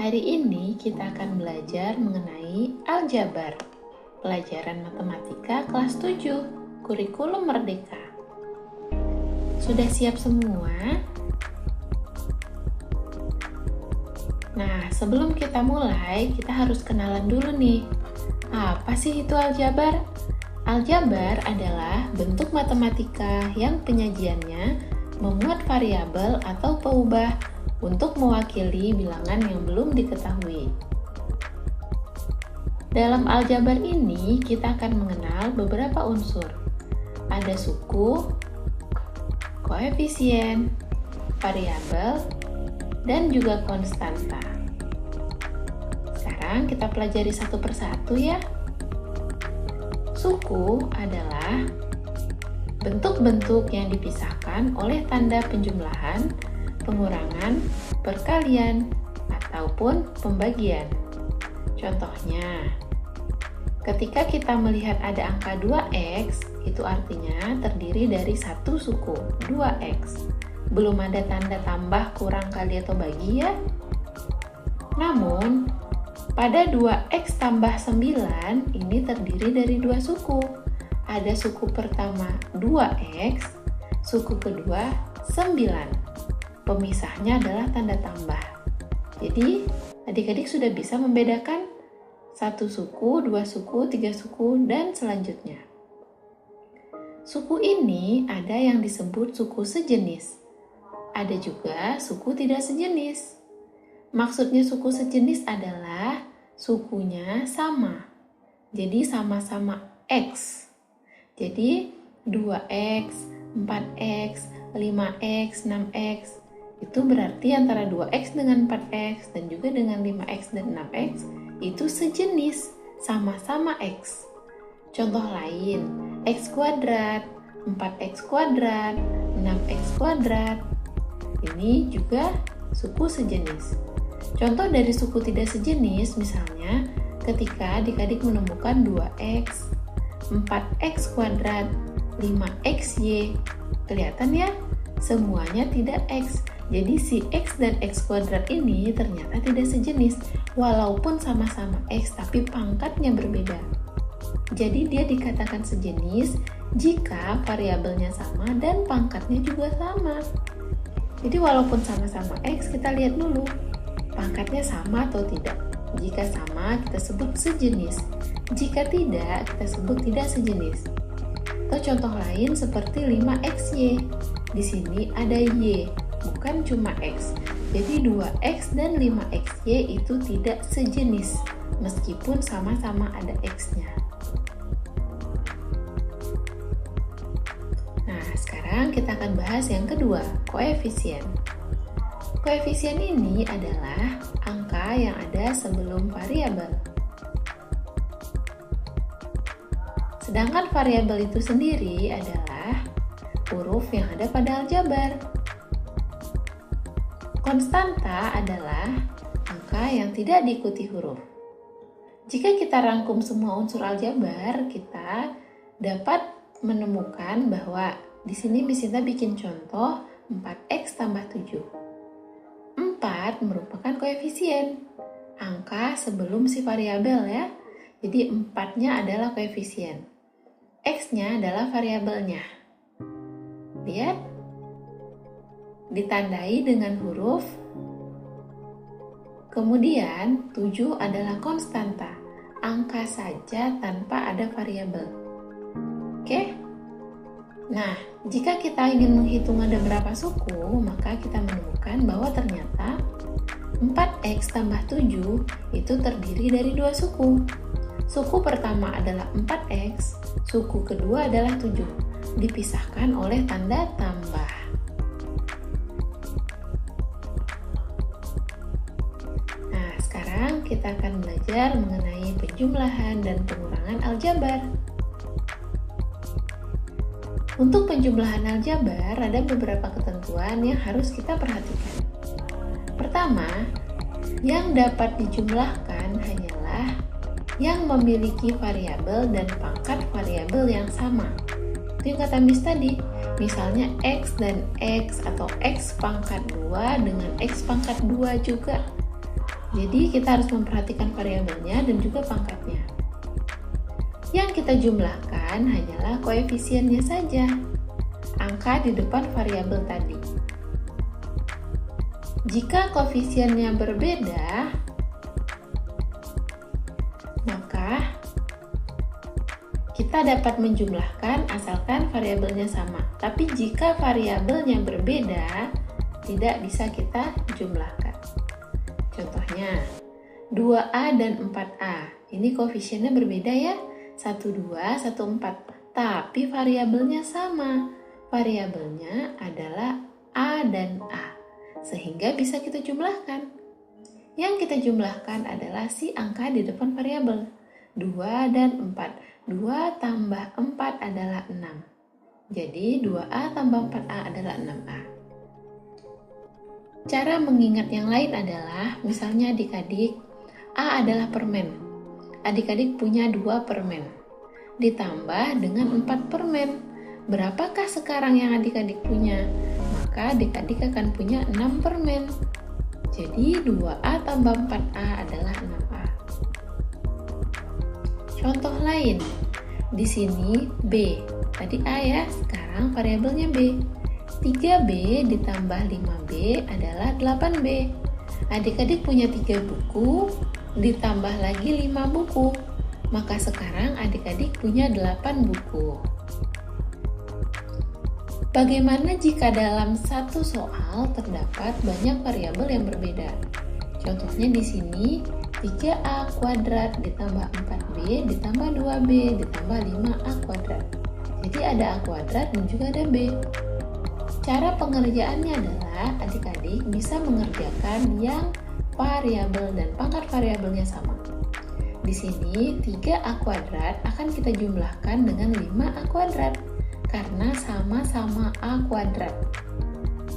Hari ini kita akan belajar mengenai aljabar, pelajaran matematika kelas 7, kurikulum merdeka. Sudah siap semua? Nah, sebelum kita mulai, kita harus kenalan dulu nih. Apa sih itu aljabar? Aljabar adalah bentuk matematika yang penyajiannya memuat variabel atau peubah untuk mewakili bilangan yang belum diketahui. Dalam aljabar ini, kita akan mengenal beberapa unsur. Ada suku, koefisien, variabel, dan juga konstanta. Sekarang kita pelajari satu persatu ya. Suku adalah bentuk-bentuk yang dipisahkan oleh tanda penjumlahan, pengurangan, perkalian, ataupun pembagian. Contohnya, ketika kita melihat ada angka 2x, itu artinya terdiri dari satu suku, 2x. Belum ada tanda tambah, kurang, kali, atau bagi ya. Namun, pada 2x tambah 9, ini terdiri dari dua suku. Ada suku pertama 2x, suku kedua 9. Pemisahnya adalah tanda tambah. Jadi, adik-adik sudah bisa membedakan satu suku, dua suku, tiga suku, dan selanjutnya. Suku ini ada yang disebut suku sejenis. Ada juga suku tidak sejenis. Maksudnya suku sejenis adalah sukunya sama. Jadi sama-sama X. Jadi 2x, 4x, 5x, 6x. Itu berarti antara 2x dengan 4x dan juga dengan 5x dan 6x itu sejenis, sama-sama x. Contoh lain, x kuadrat, 4x kuadrat, 6x kuadrat. Ini juga suku sejenis. Contoh dari suku tidak sejenis misalnya ketika adik-adik menemukan 2x, 4x kuadrat, 5xy. Kelihatan ya? Semuanya tidak x. Jadi si x dan x kuadrat ini ternyata tidak sejenis, walaupun sama-sama x tapi pangkatnya berbeda. Jadi dia dikatakan sejenis jika variabelnya sama dan pangkatnya juga sama. Jadi walaupun sama-sama x, kita lihat dulu pangkatnya sama atau tidak. Jika sama, kita sebut sejenis. Jika tidak, kita sebut tidak sejenis. Atau contoh lain seperti 5xy. Di sini ada y, bukan cuma x. Jadi 2x dan 5xy itu tidak sejenis, meskipun sama-sama ada x-nya. Nah, sekarang kita akan bahas yang kedua, koefisien. Koefisien ini adalah angka yang ada sebelum variabel. Sedangkan variabel itu sendiri adalah huruf yang ada pada aljabar. Konstanta adalah angka yang tidak diikuti huruf. Jika kita rangkum semua unsur aljabar, kita dapat menemukan bahwa di sini Miss Sinta bikin contoh 4x tambah 7. 4 merupakan koefisien, angka sebelum si variabel ya. Jadi 4-nya adalah koefisien. X-nya adalah variabelnya. Lihat, ditandai dengan huruf. Kemudian 7 adalah konstanta, angka saja tanpa ada variabel. Oke? Nah, jika kita ingin menghitung ada berapa suku, maka kita menemukan bahwa ternyata 4x tambah 7 itu terdiri dari dua suku. Suku pertama adalah 4x, suku kedua adalah 7, dipisahkan oleh tanda tambah. Nah, sekarang kita akan belajar mengenai penjumlahan dan pengurangan aljabar. Untuk penjumlahan aljabar, ada beberapa ketentuan yang harus kita perhatikan. Pertama, yang dapat dijumlahkan hanyalah yang memiliki variabel dan pangkat variabel yang sama. Itu yang kata Miss tadi. Misalnya X dan X atau X pangkat 2 dengan X pangkat 2 juga. Jadi kita harus memperhatikan variabelnya dan juga pangkatnya. Yang kita jumlahkan hanyalah koefisiennya saja, angka di depan variabel tadi. Jika koefisiennya berbeda, maka kita dapat menjumlahkan asalkan variabelnya sama. Tapi jika variabelnya berbeda, tidak bisa kita jumlahkan. Contohnya, 2A dan 4A. Ini koefisiennya berbeda ya, 12, 14. Tapi variabelnya sama. Variabelnya adalah A dan A. Sehingga bisa kita jumlahkan. Yang kita jumlahkan adalah si angka di depan variabel. 2 dan 4. 2 tambah 4 adalah 6. Jadi 2A tambah 4A adalah 6A. Cara mengingat yang lain adalah, misalnya adik-adik, A adalah permen. Adik-adik punya 2 permen. Ditambah dengan 4 permen. Berapakah sekarang yang adik-adik punya? Maka adik-adik akan punya 6 permen. Jadi 2A tambah 4A adalah 6A. Contoh lain, di sini B, tadi A ya, sekarang variabelnya B. 3B ditambah 5B adalah 8B. Adik-adik punya 3 buku, ditambah lagi 5 buku. Maka sekarang adik-adik punya 8 buku. Bagaimana jika dalam satu soal terdapat banyak variabel yang berbeda? Contohnya di sini, 3A kuadrat ditambah 4B ditambah 2B ditambah 5A kuadrat. Jadi ada A kuadrat dan juga ada B. Cara pengerjaannya adalah adik-adik bisa mengerjakan yang variabel dan pangkat variabelnya sama. Di sini 3A kuadrat akan kita jumlahkan dengan 5A kuadrat karena sama-sama A kuadrat.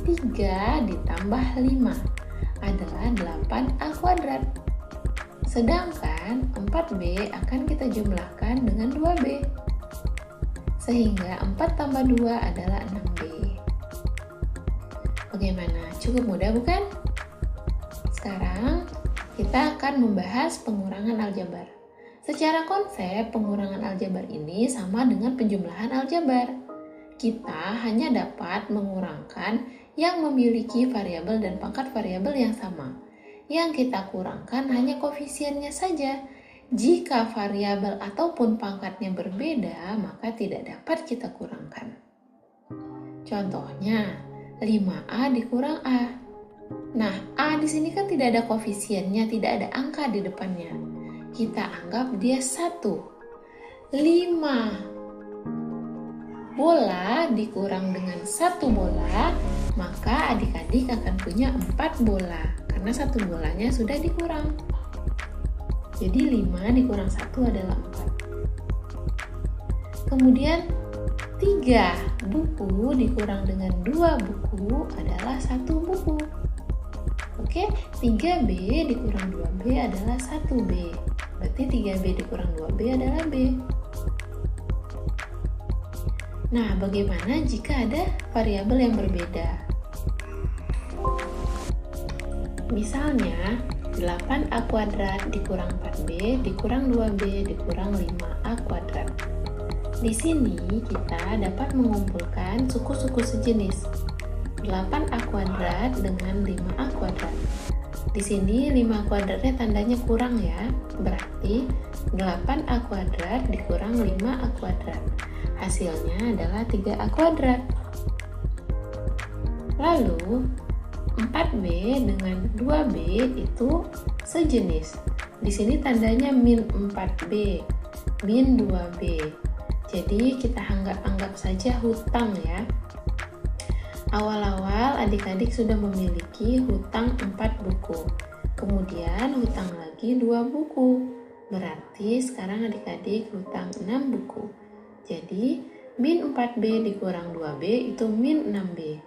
3 ditambah 5 adalah 8A kuadrat. Sedangkan 4B akan kita jumlahkan dengan 2B. Sehingga 4 tambah 2 adalah 6B. Bagaimana? Cukup mudah bukan? Sekarang kita akan membahas pengurangan aljabar. Secara konsep, pengurangan aljabar ini sama dengan penjumlahan aljabar. Kita hanya dapat mengurangkan yang memiliki variabel dan pangkat variabel yang sama. Yang kita kurangkan hanya koefisiennya saja. Jika variabel ataupun pangkatnya berbeda, maka tidak dapat kita kurangkan. Contohnya, 5A dikurang A. Nah, A di sini kan tidak ada koefisiennya, tidak ada angka di depannya. Kita anggap dia 1. 5 bola dikurang dengan 1 bola, maka adik-adik akan punya 4 bola. Karena 1 bolanya sudah dikurang. Jadi 5 dikurang 1 adalah 4. Kemudian 3 buku dikurang dengan 2 buku adalah 1 buku. Oke, 3B dikurang 2B adalah 1B. Berarti 3B dikurang 2B adalah B. Nah, bagaimana jika ada variabel yang berbeda? Misalnya, 8A kuadrat dikurang 4B dikurang 2B dikurang 5A kuadrat. Di sini kita dapat mengumpulkan suku-suku sejenis. 8A kuadrat dengan 5A kuadrat. Di sini 5 kuadratnya tandanya kurang ya. Berarti 8A kuadrat dikurang 5A kuadrat. Hasilnya adalah 3A kuadrat. Lalu 4B dengan 2B itu sejenis. Di sini tandanya min 4B, min 2B. Jadi kita anggap saja hutang ya. Awal-awal adik-adik sudah memiliki hutang 4 buku. Kemudian hutang lagi 2 buku. Berarti sekarang adik-adik hutang 6 buku. Jadi min 4B dikurang 2B itu min 6B.